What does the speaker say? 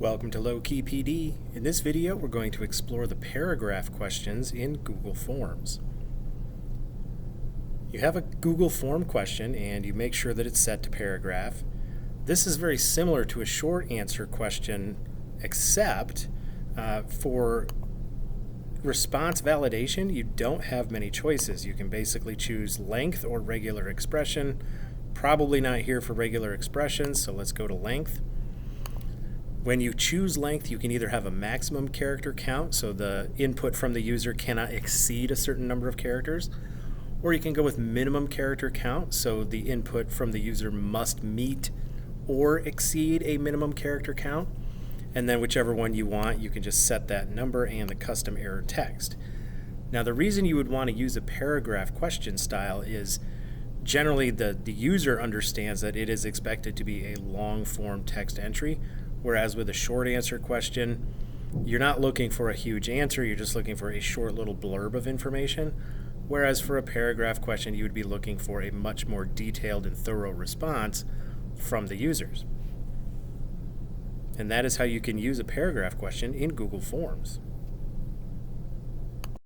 Welcome to Low Key PD. In this video, we're going to explore the paragraph questions in Google Forms. You have a Google Form question and you make sure that it's set to paragraph. This is very similar to a short answer question, except for response validation, you don't have many choices. You can basically choose length or regular expression. Probably not here for regular expressions, so let's go to length. When you choose length, you can either have a maximum character count, so the input from the user cannot exceed a certain number of characters, or you can go with minimum character count, so the input from the user must meet or exceed a minimum character count. And then whichever one you want, you can just set that number and the custom error text. Now, the reason you would want to use a paragraph question style is generally the user understands that it is expected to be a long form text entry. Whereas with a short answer question, you're not looking for a huge answer, you're just looking for a short little blurb of information. Whereas for a paragraph question, you would be looking for a much more detailed and thorough response from the users. And that is how you can use a paragraph question in Google Forms.